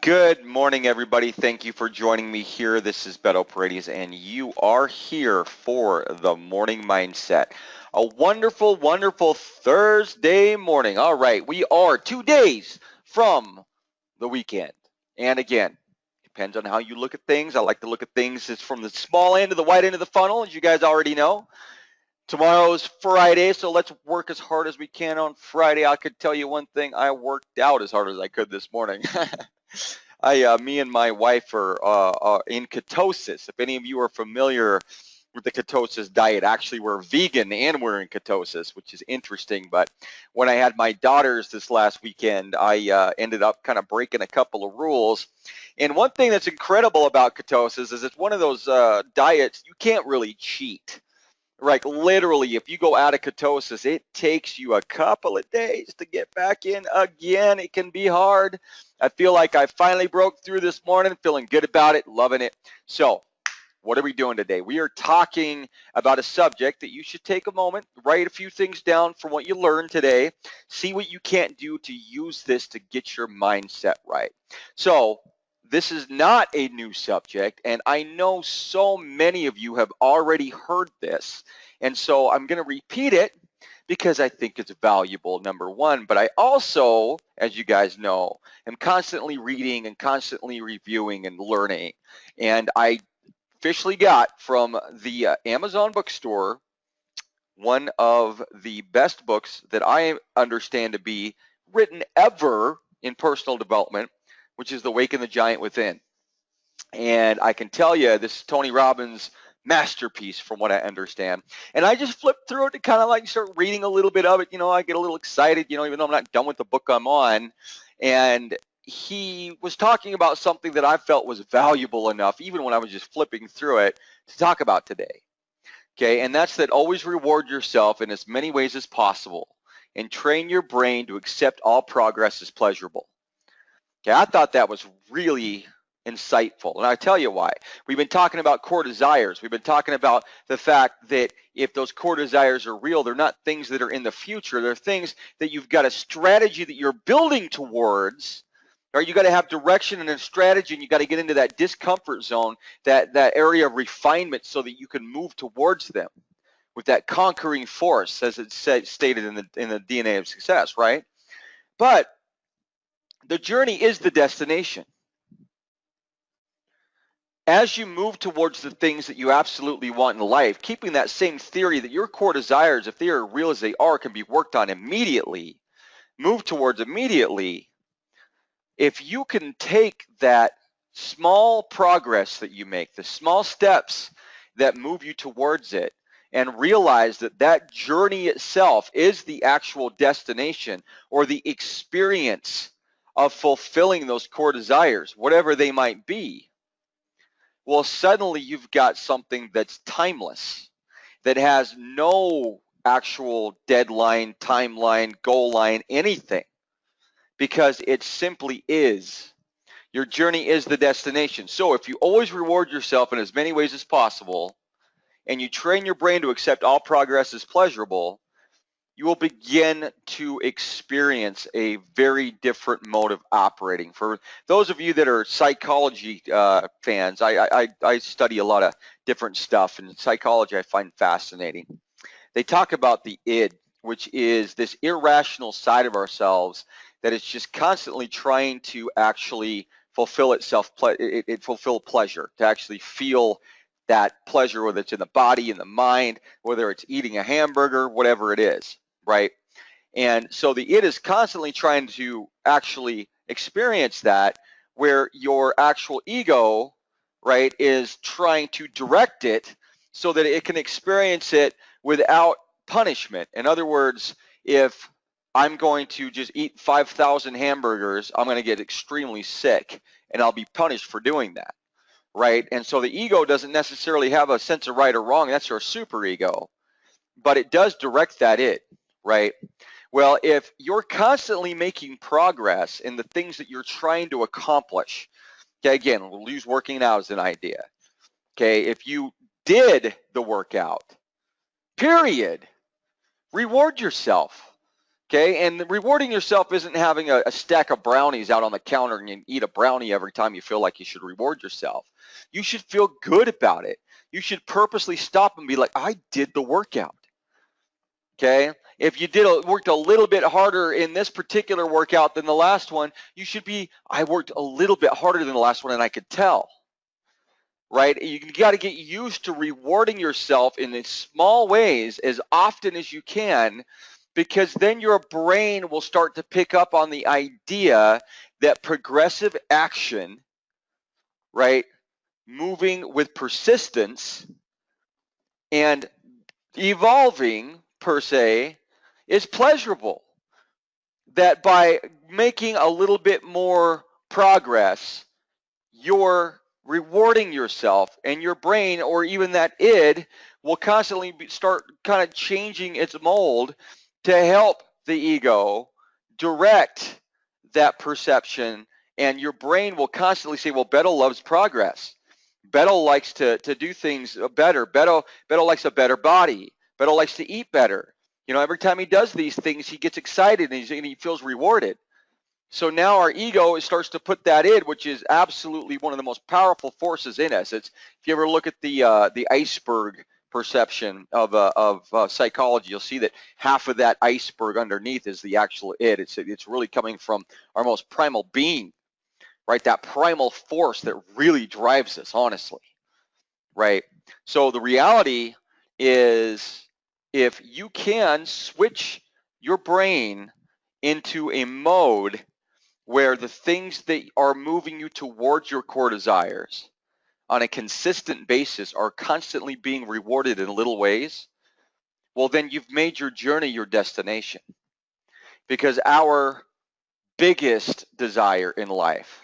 Good morning, everybody. Thank you for joining me here. This is Beto Paredes, and you are here for the Morning Mindset. A wonderful, wonderful Thursday morning. All right, we are 2 days from the weekend. And again, depends on how you look at things. I like to look at things as from the small end to the wide end of the funnel, as you guys already know. Tomorrow's Friday, so let's work as hard as we can on Friday. I could tell you one thing, I worked out as hard as I could this morning. Me and my wife are in ketosis. If any of you are familiar with the ketosis diet, actually we're vegan and we're in ketosis, which is interesting. But when I had my daughters this last weekend, I ended up kind of breaking a couple of rules. And one thing that's incredible about ketosis is it's one of those diets you can't really cheat. Right, literally, if you go out of ketosis, it takes you a couple of days to get back in again. It can be hard. I feel like I finally broke through this morning, feeling good about it, loving it. So, what are we doing today? We are talking about a subject that you should take a moment, write a few things down from what you learned today, see what you can't do to use this to get your mindset right. So, this is not a new subject, and I know so many of you have already heard this, and so I'm going to repeat it because I think it's valuable, number one, but I also, as you guys know, am constantly reading and constantly reviewing and learning, and I officially got from the Amazon bookstore one of the best books that I understand to be written ever in personal development, which is The Awaken the Giant Within. And I can tell you, this is Tony Robbins' masterpiece from what I understand. And I just flipped through it to kind of like start reading a little bit of it. I get a little excited, even though I'm not done with the book I'm on. And he was talking about something that I felt was valuable enough, even when I was just flipping through it, to talk about today. Okay, and that's that always reward yourself in as many ways as possible and train your brain to accept all progress as pleasurable. Okay, I thought that was really insightful, and I'll tell you why. We've been talking about core desires. We've been talking about the fact that if those core desires are real, they're not things that are in the future. They're things that you've got a strategy that you're building towards. Or you got to have direction and a strategy, and you got to get into that discomfort zone, that area of refinement, so that you can move towards them with that conquering force, as it's stated in the DNA of success, right? But the journey is the destination. As you move towards the things that you absolutely want in life, keeping that same theory that your core desires, if they are real as they are, can be worked on immediately, move towards immediately. If you can take that small progress that you make, the small steps that move you towards it, and realize that that journey itself is the actual destination or the experience of fulfilling those core desires, whatever they might be, well, suddenly you've got something that's timeless, that has no actual deadline, timeline, goal line, anything, because it simply is. Your journey is the destination. So if you always reward yourself in as many ways as possible, and you train your brain to accept all progress as pleasurable, you will begin to experience a very different mode of operating. For those of you that are psychology fans, I study a lot of different stuff, and psychology I find fascinating. They talk about the id, which is this irrational side of ourselves that is just constantly trying to actually fulfill itself, fulfill pleasure, to actually feel that pleasure, whether it's in the body, in the mind, whether it's eating a hamburger, whatever it is, right? And so the id is constantly trying to actually experience that, where your actual ego, right, is trying to direct it so that it can experience it without punishment. In other words, if I'm going to just eat 5,000 hamburgers, I'm going to get extremely sick, and I'll be punished for doing that, right? And so the ego doesn't necessarily have a sense of right or wrong. That's our super ego, but it does direct that id, right? Well, if you're constantly making progress in the things that you're trying to accomplish, okay, again, we'll use working out as an idea. Okay, if you did the workout, period, reward yourself. Okay, and rewarding yourself isn't having a stack of brownies out on the counter and you eat a brownie every time you feel like you should reward yourself. You should feel good about it. You should purposely stop and be like, I did the workout. Okay, if you worked a little bit harder in this particular workout than the last one, you should be, I worked a little bit harder than the last one and I could tell. Right? You got to get used to rewarding yourself in small ways as often as you can, because then your brain will start to pick up on the idea that progressive action, right, moving with persistence and evolving per se, is pleasurable. That by making a little bit more progress, you're rewarding yourself, and your brain, or even that id, will constantly start kind of changing its mold to help the ego direct that perception. And your brain will constantly say, well, Beto loves progress. Beto likes to do things better. Beto likes a better body. Beto likes to eat better. Every time he does these things, he gets excited and he feels rewarded. So now our ego starts to put that in, which is absolutely one of the most powerful forces in us. If you ever look at the iceberg perception of psychology, you'll see that half of that iceberg underneath is the actual id. It's really coming from our most primal being, right? That primal force that really drives us, honestly, right? So the reality is, if you can switch your brain into a mode where the things that are moving you towards your core desires on a consistent basis are constantly being rewarded in little ways, well, then you've made your journey your destination. Because our biggest desire in life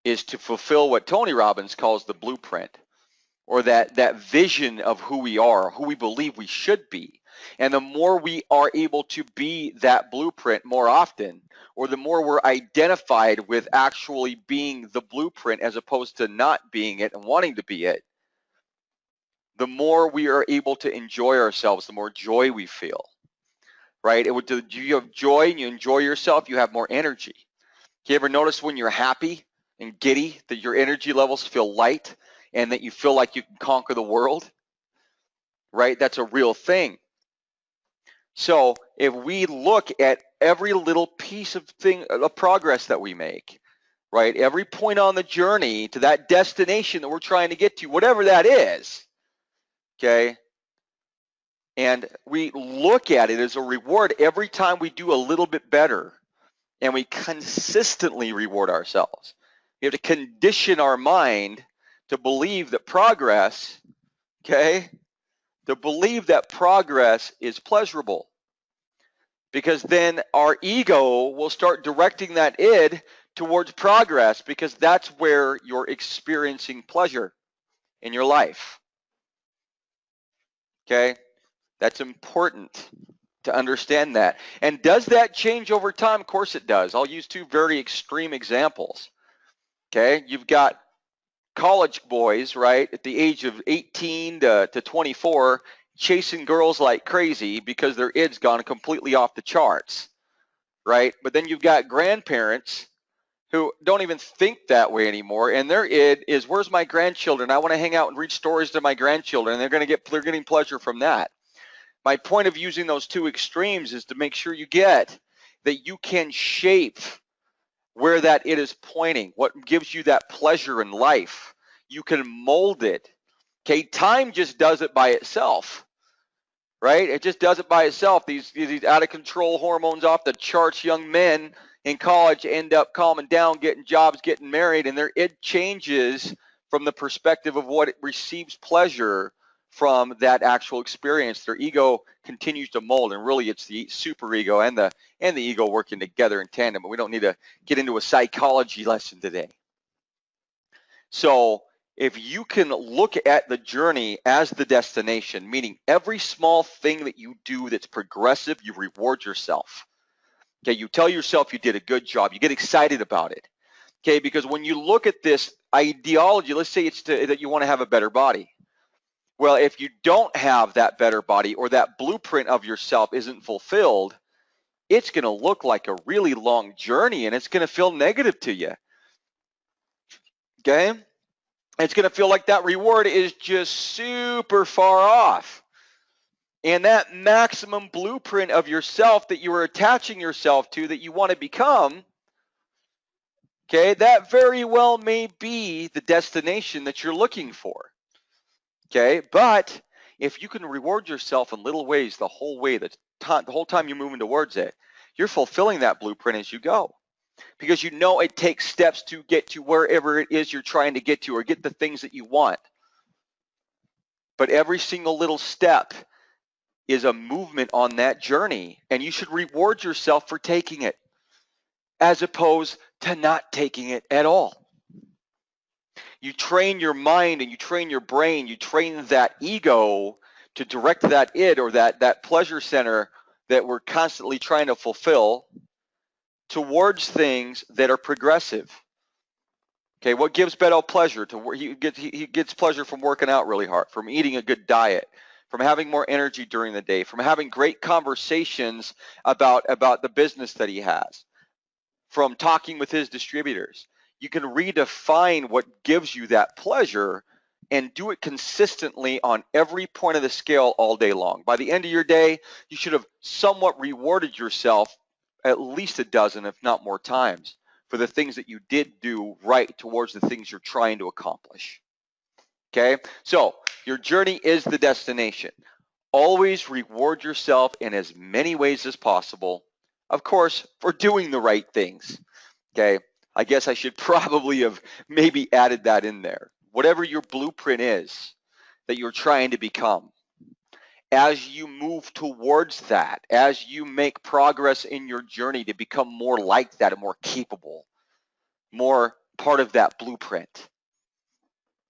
is to fulfill what Tony Robbins calls the blueprint, or that vision of who we are, who we believe we should be. And the more we are able to be that blueprint more often, or the more we're identified with actually being the blueprint as opposed to not being it and wanting to be it, the more we are able to enjoy ourselves, the more joy we feel, right? You have joy and you enjoy yourself, you have more energy. You ever notice when you're happy and giddy that your energy levels feel light and that you feel like you can conquer the world? Right? That's a real thing. So if we look at every little piece of progress that we make, right? Every point on the journey to that destination that we're trying to get to, whatever that is, okay? And we look at it as a reward every time we do a little bit better, and we consistently reward ourselves. We have to condition our mind to believe that progress, okay, to believe that progress is pleasurable, because then our ego will start directing that id towards progress, because that's where you're experiencing pleasure in your life. Okay, that's important to understand that. And does that change over time? Of course it does. I'll use two very extreme examples. Okay, you've got college boys, right, at the age of 18 to 24, chasing girls like crazy because their id's gone completely off the charts, right? But then you've got grandparents who don't even think that way anymore, and their id is, where's my grandchildren? I want to hang out and read stories to my grandchildren, and they're getting pleasure from that. My point of using those two extremes is to make sure you get that you can shape where that it is pointing, what gives you that pleasure in life. You can mold it. Okay, time just does it by itself, right? It just does it by itself. These out of control hormones off the charts young men in college end up calming down, getting jobs, getting married, and it changes from the perspective of what it receives pleasure from that actual experience. Their ego continues to mold, and really it's the super ego and the ego working together in tandem. But we don't need to get into a psychology lesson today. So if you can look at the journey as the destination, meaning every small thing that you do that's progressive, you reward yourself. Okay, you tell yourself you did a good job. You get excited about it. Okay, because when you look at this ideology, let's say it's that you want to have a better body. Well, if you don't have that better body, or that blueprint of yourself isn't fulfilled, it's going to look like a really long journey and it's going to feel negative to you. Okay? It's going to feel like that reward is just super far off. And that maximum blueprint of yourself that you are attaching yourself to, that you want to become, okay, that very well may be the destination that you're looking for. Okay, but if you can reward yourself in little ways the whole way, the whole time you're moving towards it, you're fulfilling that blueprint as you go. Because you know it takes steps to get to wherever it is you're trying to get to, or get the things that you want. But every single little step is a movement on that journey, and you should reward yourself for taking it, as opposed to not taking it at all. You train your mind and you train your brain, you train that ego to direct that id, or that pleasure center that we're constantly trying to fulfill, towards things that are progressive. Okay, what gives Beto pleasure? He gets pleasure from working out really hard, from eating a good diet, from having more energy during the day, from having great conversations about the business that he has, from talking with his distributors. You can redefine what gives you that pleasure and do it consistently on every point of the scale all day long. By the end of your day, you should have somewhat rewarded yourself at least a dozen, if not more times, for the things that you did do right towards the things you're trying to accomplish. Okay, so your journey is the destination. Always reward yourself in as many ways as possible, of course, for doing the right things. Okay, I guess I should probably have maybe added that in there. Whatever your blueprint is that you're trying to become, as you move towards that, as you make progress in your journey to become more like that and more capable, more part of that blueprint,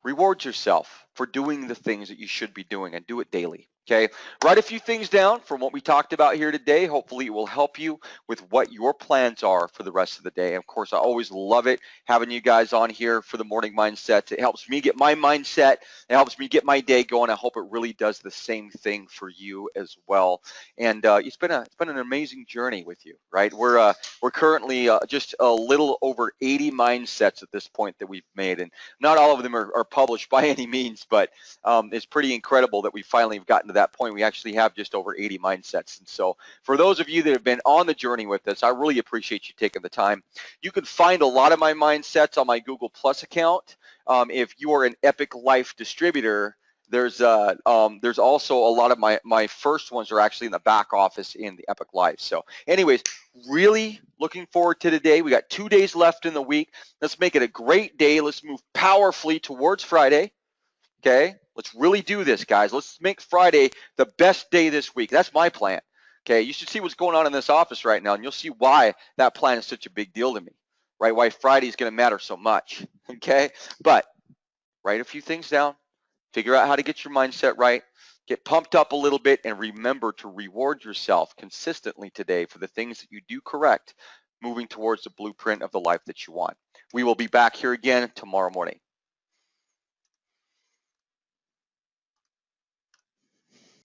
reward yourself for doing the things that you should be doing, and do it daily. Okay, write a few things down from what we talked about here today. Hopefully it will help you with what your plans are for the rest of the day. Of course, I always love it having you guys on here for the morning mindsets. It helps me get my mindset. It helps me get my day going. I hope it really does the same thing for you as well. And it's been an amazing journey with you, right? We're currently just a little over 80 mindsets at this point that we've made, and not all of them are published by any means, but it's pretty incredible that we finally have gotten to that point. We actually have just over 80 mindsets. And so for those of you that have been on the journey with us, I really appreciate you taking the time. You can find a lot of my mindsets on my Google Plus account. If you are an Epic Life distributor, there's also a lot of my first ones are actually in the back office in the Epic Life. So anyways, really looking forward to today. We got 2 days left in the week. Let's make it a great day. Let's move powerfully towards Friday. Okay, let's really do this, guys. Let's make Friday the best day this week. That's my plan. Okay, you should see what's going on in this office right now, and you'll see why that plan is such a big deal to me, right? Why Friday is going to matter so much. Okay, but write a few things down, figure out how to get your mindset right, get pumped up a little bit, and remember to reward yourself consistently today for the things that you do correct, moving towards the blueprint of the life that you want. We will be back here again tomorrow morning.